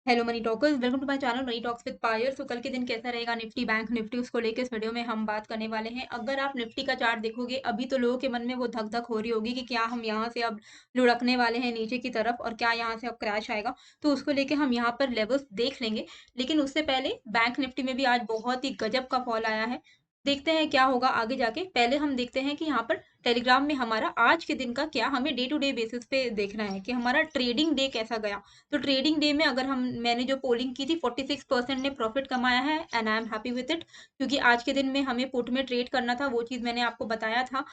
Hello money talkers, welcome to my channel money talks with Payal. तो कल के दिन कैसा रहेगा निफ्टी बैंक निफ्टी, उसको लेके इस वीडियो में हम बात करने वाले हैं। अगर आप निफ्टी का चार्ट देखोगे, अभी तो लोगों के मन में वो धक धक हो रही होगी कि क्या हम यहाँ से अब लुढ़कने वाले हैं नीचे की तरफ और क्या यहाँ से अब क्रैश आएगा। तो उसको लेके हम यहाँ पर लेवल्स देख लेंगे। लेकिन उससे पहले बैंक निफ्टी में भी आज बहुत ही गजब का फॉल आया है। देखते हैं क्या होगा आगे जाके। पहले हम देखते हैं कि यहाँ पर टेलीग्राम में हमारा आज के दिन का क्या हमें डे टू डे बेसिस पे देखना है कि हमारा ट्रेडिंग डे कैसा गया। तो ट्रेडिंग डे में अगर हम मैंने जो पोलिंग की थी 46% ने प्रॉफिट कमाया है and I am happy with it, क्योंकि आज के दिन में हमें पुट में ट्रेड करना था, वो चीज़ मैंने आपको बताया था।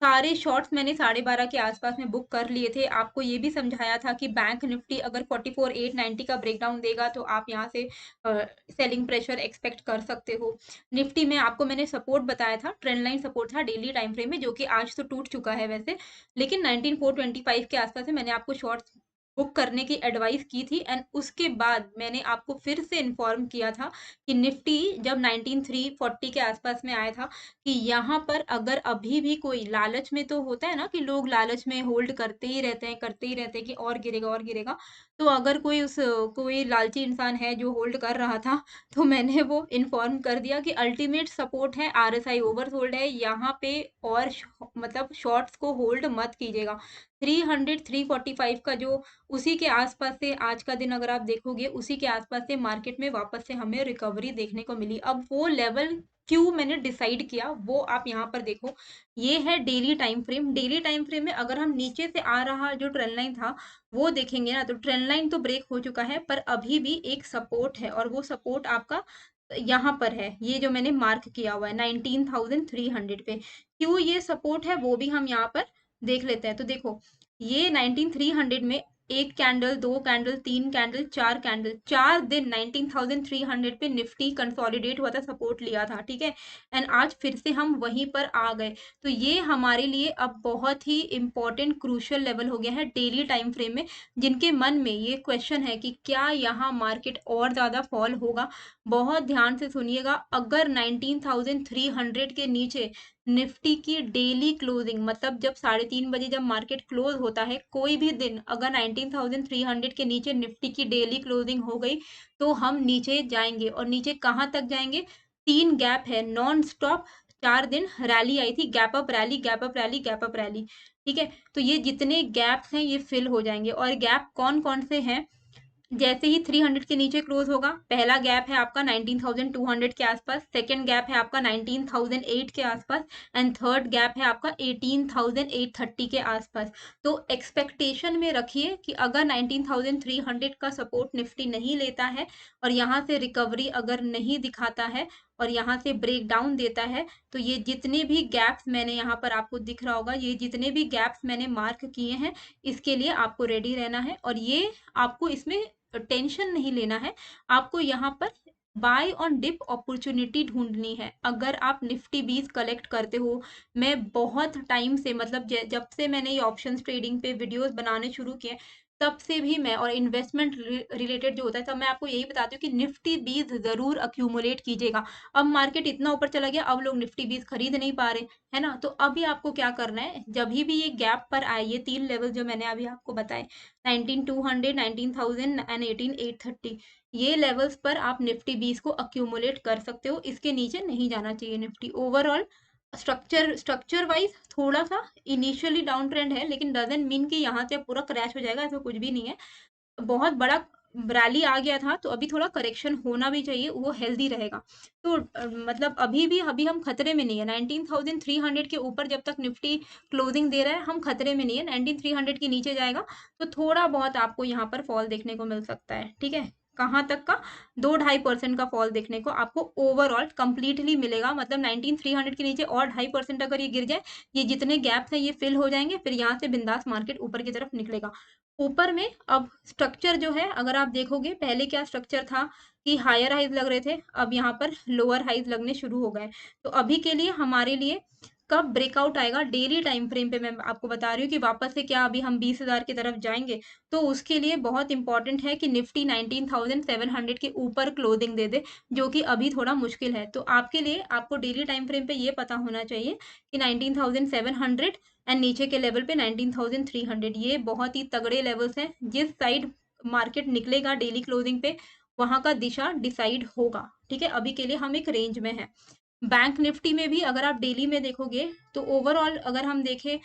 सारे शॉट्स मैंने 12:30 के आसपास में बुक कर लिए थे। आपको ये भी समझाया था कि बैंक निफ्टी अगर 44,890 का ब्रेकडाउन देगा तो आप यहाँ से सेलिंग प्रेशर एक्सपेक्ट कर सकते हो। निफ्टी में आपको मैंने सपोर्ट बताया था, ट्रेंड लाइन सपोर्ट था डेली टाइम फ्रेम में, जो कि आज तो टूट चुका है वैसे। लेकिन 19,425 के आसपास में मैंने आपको शॉर्ट्स बुक करने की एडवाइस की थी एंड उसके बाद मैंने आपको फिर से इन्फॉर्म किया था कि निफ्टी जब 19,340 के आसपास में आया था कि यहाँ पर अगर अभी भी कोई लालच में, तो होता है ना कि लोग लालच में होल्ड करते ही रहते हैं कि और गिरेगा और गिरेगा। तो अगर कोई लालची इंसान है जो होल्ड कर रहा था, तो मैंने वो इन्फॉर्म कर दिया कि अल्टीमेट सपोर्ट है, आरएसआई ओवरसोल्ड है यहाँ पे। और मतलब शॉर्ट्स को होल्ड मत कीजिएगा। 300 345 का जो उसी के आसपास से आज का दिन अगर आप देखोगे, उसी के आसपास से मार्केट में वापस से हमें रिकवरी देखने को मिली। अब वो लेवल क्यों मैंने डिसाइड किया वो आप यहाँ पर देखो। ये है daily time frame. Daily time frame में अगर हम नीचे से आ रहा जो ट्रेंड लाइन था वो देखेंगे ना, तो ट्रेंड लाइन तो ब्रेक हो चुका है, पर अभी भी एक सपोर्ट है और वो सपोर्ट आपका यहाँ पर है, ये जो मैंने मार्क किया हुआ है 19,300 पे। क्यों ये सपोर्ट है वो भी हम यहाँ पर देख लेते हैं। तो देखो, ये 19,300 में एक कैंडल, दो कैंडल, तीन कैंडल, चार कैंडल, 4 दिन 19,300 पे निफ्टी कंसोलिडेट हुआ था, सपोर्ट लिया था, ठीक है। एंड आज फिर से हम वहीं पर आ गए। तो ये हमारे लिए अब बहुत ही इंपॉर्टेंट क्रूशियल लेवल हो गया है डेली टाइम फ्रेम में। जिनके मन में ये क्वेश्चन है कि क्या यहाँ मार्केट और ज्यादा फॉल होगा, बहुत ध्यान से सुनिएगा। अगर 19,300 के नीचे निफ्टी की डेली क्लोजिंग, मतलब जब 3:30 बजे जब मार्केट क्लोज होता है कोई भी दिन, अगर 19,300 के नीचे निफ्टी की डेली क्लोजिंग हो गई, तो हम नीचे जाएंगे। और नीचे कहाँ तक जाएंगे? 3 गैप है नॉन स्टॉप। 4 दिन रैली आई थी, gap up rally, gap up rally, gap up rally, ठीक है। तो ये जितने गैप्स हैं ये फिल हो जाएंगे। और गैप कौन कौन से हैं? जैसे ही 300 के नीचे क्लोज होगा, पहला गैप है आपका 19,200 के आसपास, सेकंड गैप है आपका 19,008 के आसपास एंड थर्ड गैप है आपका 18,830 के आसपास। तो एक्सपेक्टेशन में रखिए कि अगर 19,300 का सपोर्ट निफ्टी नहीं लेता है और यहाँ से रिकवरी अगर नहीं दिखाता है और यहाँ से ब्रेक डाउन देता है, तो ये जितने भी गैप्स मैंने यहाँ पर आपको दिख रहा होगा, ये जितने भी गैप्स मैंने मार्क किए हैं, इसके लिए आपको रेडी रहना है। और ये आपको इसमें टेंशन नहीं लेना है। आपको यहाँ पर बाय ऑन डिप अपॉर्चुनिटी ढूंढनी है। अगर आप निफ्टी 20 कलेक्ट करते हो, मैं बहुत टाइम से, मतलब जब से मैंने ये ऑप्शंस ट्रेडिंग पे वीडियोस बनाने शुरू किए, तब से भी मैं, और इन्वेस्टमेंट रिलेटेड जो होता है, तब मैं आपको यही बताती हूँ कि निफ्टी 20 जरूर अक्यूमुलेट कीजिएगा। अब मार्केट इतना ऊपर चला गया, अब लोग निफ्टी 20 खरीद नहीं पा रहे, है ना। तो अभी आपको क्या करना है, जब भी ये गैप पर आए, ये 3 लेवल जो मैंने अभी आपको बताए, 19,200, 19,000 एंड 18,830, ये लेवल्स पर आप निफ्टी 20 को अक्यूमुलेट कर सकते हो। इसके नीचे नहीं जाना चाहिए निफ्टी। ओवरऑल स्ट्रक्चर वाइज थोड़ा सा इनिशियली डाउन ट्रेंड है, लेकिन डजंट मीन कि यहाँ से पूरा क्रैश हो जाएगा, ऐसा कुछ भी नहीं है। बहुत बड़ा रैली आ गया था, तो अभी थोड़ा करेक्शन होना भी चाहिए, वो हेल्दी रहेगा। तो मतलब अभी हम खतरे में नहीं है। 19,300 के ऊपर जब तक निफ्टी क्लोजिंग दे रहा है, हम खतरे में नहीं है। 19,300 के नीचे जाएगा तो थोड़ा बहुत आपको यहाँ पर फॉल देखने को मिल सकता है, ठीक है। कहाँ तक का? 2-2.5% का फॉल देखने को आपको ओवरऑल कंप्लीटली मिलेगा। मतलब 19,300 के नीचे और 2.5% अगर ये गिर जाए, ये जितने गैप्स हैं ये फिल हो जाएंगे, फिर यहाँ से बिंदास मार्केट ऊपर की तरफ निकलेगा। ऊपर में अब स्ट्रक्चर जो है, अगर आप देखोगे, पहले क्या स्ट्रक्चर था कि हायर हाइज लग रहे थे, अब यहाँ पर लोअर हाइज लगने शुरू हो गए। तो अभी के लिए हमारे लिए कब ब्रेकआउट आएगा डेली टाइम फ्रेम पे, मैं आपको बता रही हूँ कि वापस से क्या अभी हम 20,000 की तरफ जाएंगे। तो उसके लिए बहुत इंपॉर्टेंट है कि निफ्टी 19,700 के ऊपर क्लोजिंग दे दे, जो कि अभी थोड़ा मुश्किल है। तो आपके लिए आपको डेली टाइम फ्रेम पे ये पता होना चाहिए कि 19,700 एंड नीचे के लेवल पे 19,300, ये बहुत ही तगड़े लेवल्स हैं। जिस साइड मार्केट निकलेगा डेली क्लोजिंग पे, वहां का दिशा डिसाइड होगा। ठीक है, अभी के लिए हम एक रेंज में है। बैंक निफ्टी में भी अगर आप डेली में देखोगे तो ओवरऑल अगर हम देखें,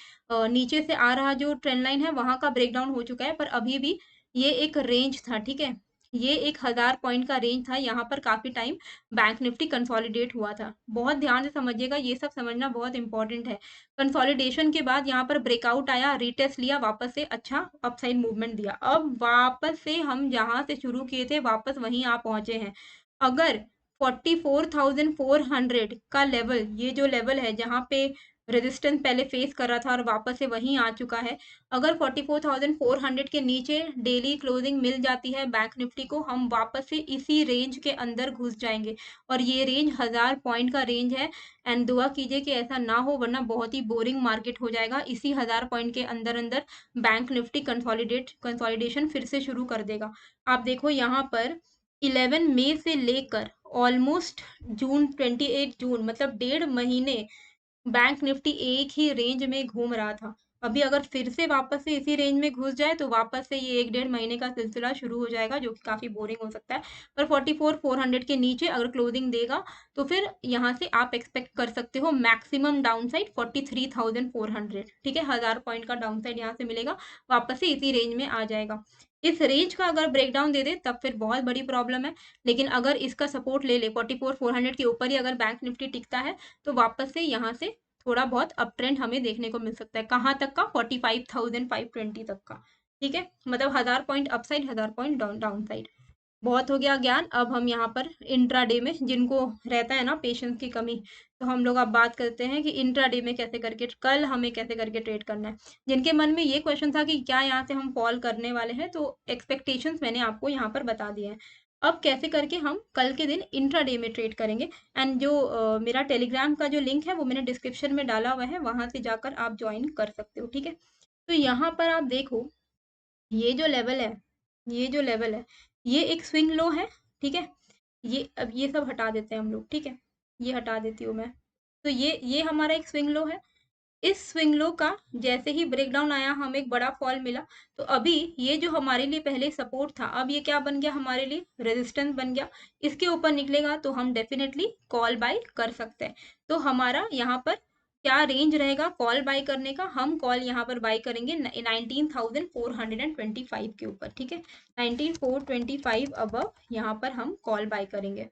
नीचे से आ रहा जो ट्रेंड लाइन है वहां का ब्रेकडाउन हो चुका है, पर अभी भी ये एक रेंज था। ठीक है, ये 1000 पॉइंट का रेंज था, यहाँ पर काफी टाइम बैंक निफ्टी कंसोलिडेट हुआ था। बहुत ध्यान से समझिएगा, ये सब समझना बहुत इंपॉर्टेंट है। कंसोलिडेशन के बाद यहाँ पर ब्रेकआउट आया, रीटेस्ट लिया, वापस से अच्छा अपसाइड मूवमेंट दिया। अब वापस से हम जहां से शुरू किए थे वापस वहीं आ पहुंचे हैं। अगर 44,400 का लेवल, ये जो लेवल है जहां पे रेजिस्टेंस पहले फेस कर रहा था और वापस से वहीं आ चुका है, अगर 44,400 के नीचे डेली क्लोजिंग मिल जाती है बैंक निफ्टी को, हम वापस से इसी रेंज के अंदर घुस जाएंगे। और ये रेंज 1000 पॉइंट का रेंज है। एंड दुआ कीजिए कि ऐसा ना हो, वरना बहुत ही बोरिंग मार्केट हो जाएगा। इसी 1000 पॉइंट के अंदर अंदर बैंक निफ्टी कंसोलिडेशन फिर से शुरू कर देगा। आप देखो यहाँ पर 11 मई से लेकर ऑलमोस्ट जून 28 जून, मतलब 1.5 महीने बैंक निफ्टी एक ही रेंज में घूम रहा था। अभी अगर फिर से वापस से इसी रेंज में घुस जाए तो वापस से ये 1-1.5 महीने का सिलसिला शुरू हो जाएगा, जो कि काफी बोरिंग हो सकता है। पर 44,400 के नीचे अगर क्लोजिंग देगा तो फिर यहाँ से आप एक्सपेक्ट कर सकते हो मैक्सिमम डाउन साइड 43,400। ठीक है, 1000 पॉइंट का डाउन साइड यहाँ से मिलेगा, वापस से इसी रेंज में आ जाएगा। इस रेंज का अगर ब्रेकडाउन दे दे तब फिर बहुत बड़ी प्रॉब्लम है। लेकिन अगर इसका सपोर्ट ले ले 44,400 के ऊपर ही अगर बैंक निफ्टी टिकता है तो वापस से यहाँ से थोड़ा बहुत अप ट्रेंड हमें देखने को मिल सकता है। कहाँ तक का? 45,520 तक का। ठीक है, मतलब 1000 point upside, 1000 point down side. बहुत हो गया ज्ञान। अब हम यहाँ पर इंट्राडे में, जिनको रहता है ना पेशेंस की कमी, तो हम लोग अब बात करते हैं कि इंट्राडे में कैसे करके, कल हमें कैसे करके ट्रेड करना है। जिनके मन में ये क्वेश्चन था कि क्या यहाँ से हम कॉल करने वाले हैं, तो एक्सपेक्टेशंस मैंने आपको यहाँ पर बता दिए हैं। अब कैसे करके हम कल के दिन इंट्राडे में ट्रेड करेंगे। एंड जो मेरा टेलीग्राम का जो लिंक है वो मैंने डिस्क्रिप्शन में डाला हुआ है, वहां से जाकर आप ज्वाइन कर सकते हो। ठीक है, तो यहाँ पर आप देखो, ये जो लेवल है, ये जो लेवल है, ये एक स्विंग लो है। ठीक है, ये अब ये सब हटा देते हैं हम लोग। ठीक है, ये हटा देती हूँ मैं। तो ये हमारा एक स्विंग लो है। इस स्विंग लो का जैसे ही ब्रेकडाउन आया, हमें एक बड़ा फॉल मिला। तो अभी ये जो हमारे लिए पहले सपोर्ट था, अब ये क्या बन गया? हमारे लिए रेजिस्टेंस बन गया। इसके ऊपर निकलेगा तो हम डेफिनेटली कॉल बाय कर सकते हैं। तो हमारा यहाँ पर क्या रेंज रहेगा कॉल बाय करने का? हम कॉल यहाँ पर बाय करेंगे 19,425 के ऊपर। ठीक है, 19,425 अबव यहाँ पर हम कॉल बाय करेंगे।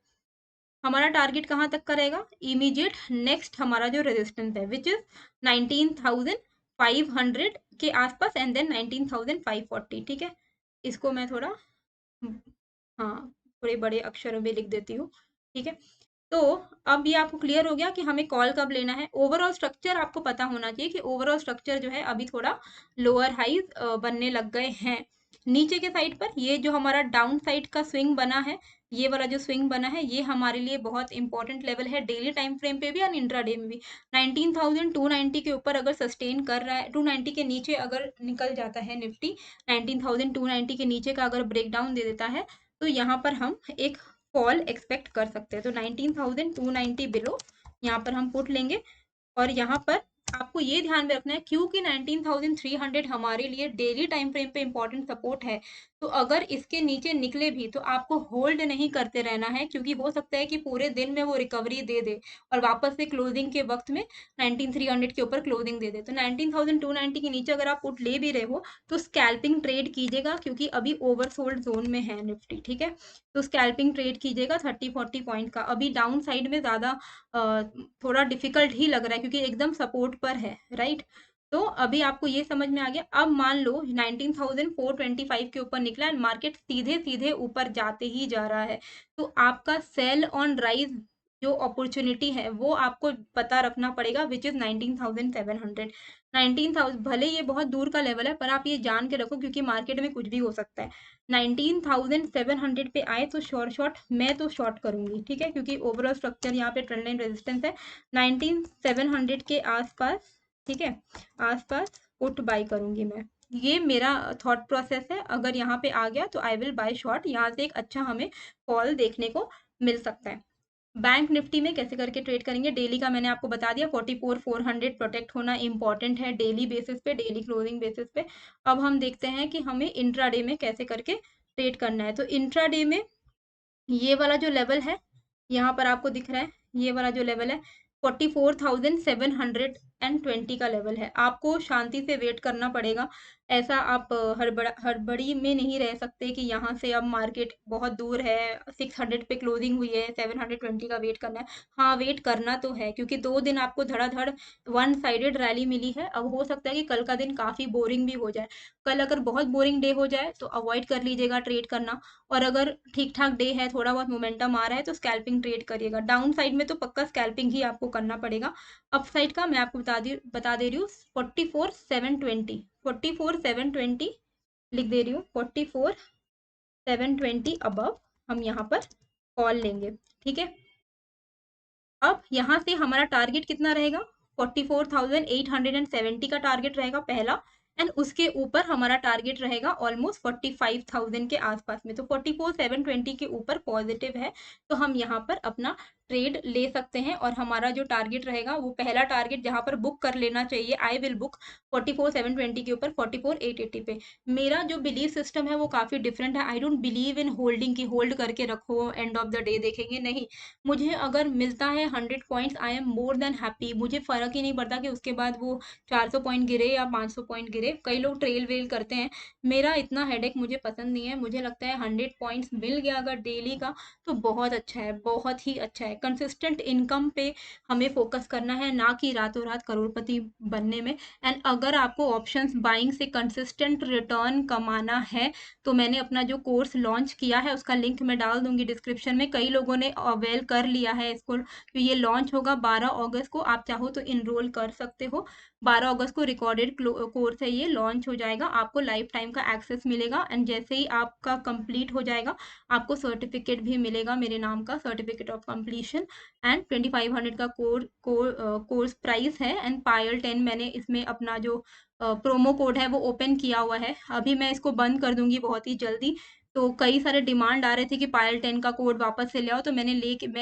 हमारा टारगेट कहाँ तक का रहेगा? इमीडिएट नेक्स्ट हमारा जो रेजिस्टेंस है विच इज 19,500 के आसपास, एंड देन 19,540। ठीक है, इसको मैं थोड़ा, हाँ, थोड़े बड़े अक्षरों में लिख देती हूँ। ठीक है, तो अब ये आपको क्लियर हो गया कि हमें कॉल कब लेना है। ओवरऑल स्ट्रक्चर आपको पता होना चाहिए कि ओवरऑल स्ट्रक्चर जो है अभी थोड़ा लोअर हाइज बनने लग गए हैं। नीचे के साइड पर ये जो हमारा डाउन साइड का स्विंग बना है, ये वाला जो स्विंग बना है, ये हमारे लिए बहुत इंपॉर्टेंट लेवल है डेली टाइम फ्रेम पे भी और इंट्राडे में भी। 19,290 के ऊपर अगर सस्टेन कर रहा है, 290 के नीचे अगर निकल जाता है निफ्टी, 19,290 के नीचे का अगर ब्रेकडाउन दे देता है, तो यहाँ पर हम एक फॉल एक्सपेक्ट कर सकते हैं। तो 19,290 बिलो यहाँ पर हम पुट लेंगे। और यहाँ पर आपको ये ध्यान में रखना है, क्योंकि 19,300 हमारे लिए डेली टाइम फ्रेम पे इंपॉर्टेंट सपोर्ट है, तो अगर इसके नीचे निकले भी तो आपको होल्ड नहीं करते रहना है, क्योंकि हो सकता है कि पूरे दिन में वो रिकवरी दे दे और वापस से क्लोजिंग के वक्त में 19,300 के ऊपर क्लोजिंग दे दे। तो 19,290 के नीचे अगर आप पुट ले भी रहे हो तो स्कैल्पिंग ट्रेड कीजिएगा, क्योंकि अभी ओवरसोल्ड जोन में है निफ्टी। ठीक है, तो स्कैल्पिंग ट्रेड कीजिएगा 30-40 पॉइंट का। अभी डाउन साइड में ज्यादा थोड़ा डिफिकल्ट ही लग रहा है, क्योंकि एकदम सपोर्ट पर है, राइट। तो अभी आपको ये समझ में आ गया। अब मान लो 19,425 के ऊपर निकला एंड मार्केट सीधे सीधे ऊपर जाते ही जा रहा है, तो आपका सेल ऑन राइज जो अपॉर्चुनिटी है वो आपको पता रखना पड़ेगा, विच इज 19,700। 19,000 भले ये बहुत दूर का लेवल है, पर आप ये जान के रखो, क्योंकि मार्केट में कुछ भी हो सकता है। 19,700 पे आए तो शॉर्ट मैं तो शॉर्ट करूंगी। ठीक है, क्योंकि ओवरऑल स्ट्रक्चर यहाँ पे ट्रेंड लाइन रेजिस्टेंस है 19,700 के आसपास। ठीक है, आसपास पुट बाय करूंगी मैं। ये मेरा थॉट प्रोसेस है। अगर यहाँ पे आ गया तो आई विल बाय शॉर्ट, यहाँ से एक अच्छा हमें फॉल देखने को मिल सकता है। बैंक निफ्टी में कैसे करके ट्रेड करेंगे? डेली का मैंने आपको बता दिया, 44,400 प्रोटेक्ट होना इंपॉर्टेंट है डेली बेसिस पे, डेली क्लोजिंग बेसिस पे। अब हम देखते हैं कि हमें इंट्राडे में कैसे करके ट्रेड करना है। तो इंट्राडे में ये वाला जो लेवल है, यहाँ पर आपको दिख रहा है, ये वाला जो लेवल है 44,720 का लेवल है। आपको शांति से वेट करना पड़ेगा। ऐसा आप हड़बड़ी में नहीं रह सकते कि यहाँ से अब मार्केट बहुत दूर है, 600 पे क्लोजिंग हुई है, 720 का वेट करना है। हाँ, वेट करना तो है क्योंकि 2 दिन आपको धड़ाधड़ वन साइडेड रैली मिली है। अब हो सकता है कि कल का दिन काफ़ी बोरिंग भी हो जाए। कल अगर बहुत बोरिंग डे हो जाए तो अवॉइड कर लीजिएगा ट्रेड करना। और अगर ठीक-ठाक डे है, थोड़ा बहुत मोमेंटम आ रहा है तो स्कैल्पिंग ट्रेड करिएगा। डाउन साइड में तो पक्का स्कैल्पिंग ही आपको करना पड़ेगा। अप साइड का मैं आपको बता दे रही हूँ 44,720 44,720 लिख दे रही हूँ 44,720 अबव हम यहाँ पर कॉल लेंगे। ठीक है, अब यहाँ से हमारा टारगेट कितना रहेगा? 44,870 का टारगेट रहेगा पहला, एंड उसके ऊपर हमारा टारगेट रहेगा ऑलमोस्ट 45,000 के आसपास में। तो 44,720 के ऊपर पॉजिटिव है, तो हम यहाँ पर अपना ट्रेड ले सकते हैं। और हमारा जो टारगेट रहेगा वो पहला टारगेट जहाँ पर बुक कर लेना चाहिए, आई विल बुक 44,720 के ऊपर 44,880 पे। मेरा जो बिलीव सिस्टम है वो काफ़ी डिफरेंट है। I don't believe in holding की होल्ड करके रखो, एंड ऑफ द डे देखेंगे, नहीं। मुझे अगर मिलता है 100 points, I am more than happy. मुझे फ़र्क ही नहीं पड़ता कि उसके बाद वो 400 पॉइंट गिरे या 500 पॉइंट गिरे। कई लोग ट्रेल वेल करते हैं, मेरा इतना हेडेक मुझे पसंद नहीं है। मुझे लगता है 100 पॉइंट्स मिल गया अगर डेली का तो बहुत अच्छा है, बहुत ही अच्छा है। कंसिस्टेंट इनकम पे हमें फोकस करना है, ना कि रातों रात करोड़पति बनने में। एंड अगर आपको ऑप्शंस बाइंग से कंसिस्टेंट रिटर्न कमाना है तो मैंने अपना जो कोर्स लॉन्च किया है उसका लिंक मैं डाल दूंगी डिस्क्रिप्शन में। कई लोगों ने अवेल कर लिया है इसको, तो ये लॉन्च होगा 12 अगस्त को। आप चाहो तो इनरोल कर सकते हो। 12 अगस्त को रिकॉर्डेड कोर्स है, ये लॉन्च हो जाएगा, आपको लाइफ टाइम का एक्सेस मिलेगा। एंड जैसे ही आपका कंप्लीट हो जाएगा आपको सर्टिफिकेट भी मिलेगा मेरे नाम का, सर्टिफिकेट ऑफ कंप्लीशन। एंड 2500 का कोर्स प्राइस है। एंड पायल 10 मैंने इसमें अपना जो प्रोमो कोड है वो ओपन किया हुआ है। अभी मैं इसको बंद कर दूंगी बहुत ही जल्दी। तो कई सारे डिमांड आ रहे थे कि पायल 10 का कोड वापस से ले आओ, तो मैं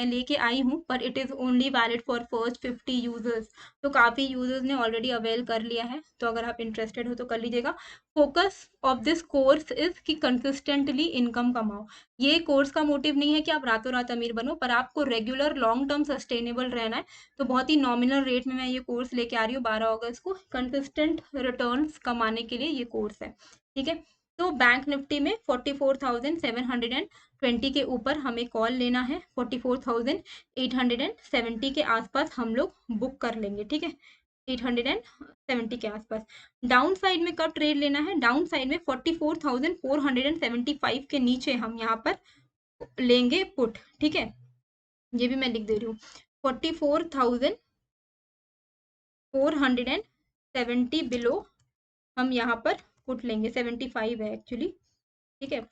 लेके आई हूँ, पर it is only valid for first 50 users. तो काफ़ी यूजर्स ने ऑलरेडी अवेल कर लिया है, तो अगर आप इंटरेस्टेड हो तो कर लीजिएगा। Focus of this course is कि कंसिस्टेंटली इनकम कमाओ। ये कोर्स का मोटिव नहीं है कि आप रातों रात अमीर बनो, पर आपको रेगुलर लॉन्ग टर्म सस्टेनेबल रहना है। तो बहुत ही नॉमिनल रेट में मैं ये कोर्स लेके आ रही हूँ 12 अगस्त को। कंसिस्टेंट रिटर्न्स कमाने के लिए ये कोर्स है। ठीक है, तो बैंक निफ्टी में 44,720 के ऊपर हमें कॉल लेना है, 44,870 के आसपास हम लोग बुक कर लेंगे। ठीक है, 870 के आसपास। डाउन साइड में कब ट्रेड लेना है? डाउन साइड में 44,475 के नीचे हम यहाँ पर लेंगे पुट। ठीक है, ये भी मैं लिख दे रही हूँ, 44,470 बिलो हम यहाँ पर पुट लेंगे। 75 है एक्चुअली। ठीक है,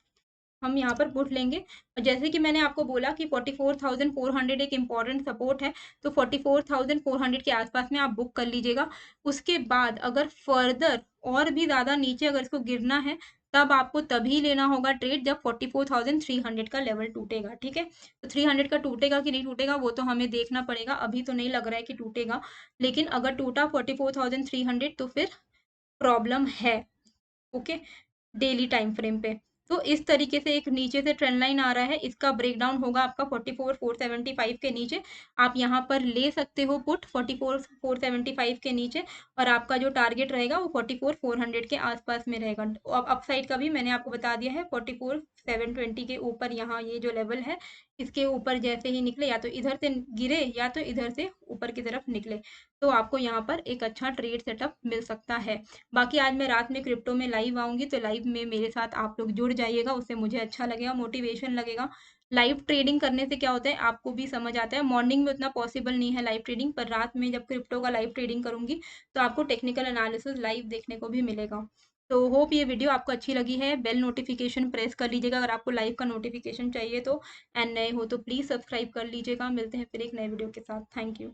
हम यहाँ पर पुट लेंगे। और जैसे कि मैंने आपको बोला कि 44,400 एक इम्पॉर्टेंट सपोर्ट है, तो 44,400 के आसपास में आप बुक कर लीजिएगा। उसके बाद अगर फर्दर और भी ज़्यादा नीचे अगर इसको गिरना है तब आपको तभी लेना होगा ट्रेड जब 44,300 का लेवल टूटेगा। ठीक है, तो 300 का टूटेगा कि नहीं टूटेगा वो तो हमें देखना पड़ेगा। अभी तो नहीं लग रहा है कि टूटेगा, लेकिन अगर टूटा 44,300 तो फिर प्रॉब्लम है। ओके, डेली टाइम फ्रेम पे। तो इस तरीके से एक नीचे से ट्रेंड लाइन आ रहा है, इसका ब्रेकडाउन होगा आपका 44,475 के नीचे। आप यहाँ पर ले सकते हो पुट 44,475 के नीचे, और आपका जो टारगेट रहेगा वो 44,400 के आसपास में रहेगा। अब अपसाइड का भी मैंने आपको बता दिया है, 44,720 के ऊपर यहाँ ये जो लेवल है इसके ऊपर जैसे ही निकले, या तो इधर से गिरे या तो इधर से ऊपर की तरफ निकले, तो आपको यहाँ पर एक अच्छा ट्रेड सेटअप मिल सकता है। बाकी आज मैं रात में क्रिप्टो में लाइव आऊँगी, तो लाइव में मेरे साथ आप लोग जुड़ जाइएगा, उससे मुझे अच्छा लगेगा, मोटिवेशन लगेगा। लाइव ट्रेडिंग करने से क्या होता है आपको भी समझ आता है। मॉर्निंग में उतना पॉसिबल नहीं है लाइव ट्रेडिंग, पर रात में जब क्रिप्टो का लाइव ट्रेडिंग करूँगी तो आपको टेक्निकल एनालिसिस लाइव देखने को भी मिलेगा। तो होप ये वीडियो आपको अच्छी लगी है। बेल नोटिफिकेशन प्रेस कर लीजिएगा अगर आपको लाइव का नोटिफिकेशन चाहिए तो, एंड नए हो तो प्लीज़ सब्सक्राइब कर लीजिएगा। मिलते हैं फिर एक नए वीडियो के साथ। Thank you.